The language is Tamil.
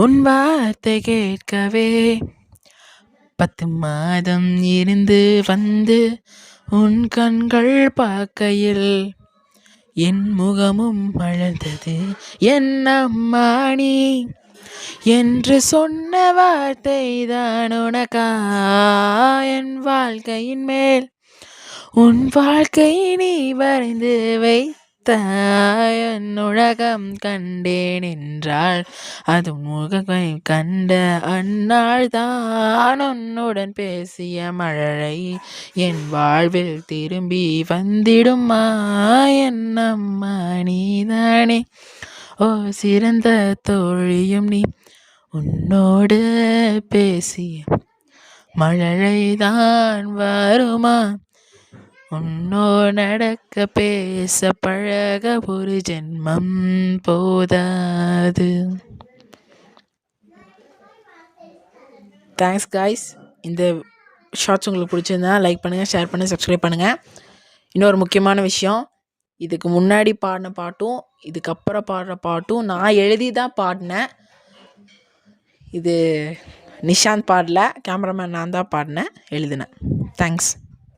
உன் வார்த்தை கேட்கவே 10 மாதம் இருந்து வந்து உன் கண்கள் பார்க்கையில் என் முகமும் மலர்ந்தது. என் அம்மா நீ என்று சொன்ன வார்த்தை தான் உனக்கா? என் வாழ்க்கையின் மேல் உன் வாழ்க்கை நீ வரைந்து வைத்தாய். என் உலகம் கண்டேன் என்றால் அது முகத்தை கண்ட அந்நாள் தான் உன்னுடன் பேசிய மழலை என் வாழ்வில் திரும்பி வந்திடுமா? என் அம்மா நீதானே, ஓ சிறந்த தோழியும் நீ. உன்னோடு பேசிய மழலைதான் வருமா? உன்னோடு நடக்க பேச பழக ஒரு ஜென்மம் போதாது. Thanks guys. இந்த ஷார்ட்ஸ் உங்களுக்கு பிடிச்சிருந்தா லைக் பண்ணுங்கள், ஷேர் பண்ணுங்கள், சப்ஸ்கிரைப் பண்ணுங்கள். இன்னொரு முக்கியமான விஷயம், இதுக்கு முன்னாடி பாடின பாட்டும் இதுக்கப்புறம் பாடுற பாட்டும் நான் எழுதி தான் பாடினேன். இது நிஷாந்த் பாடல, கேமராமேன் நான் தான் பாடினேன், எழுதினேன். தேங்க்ஸ்.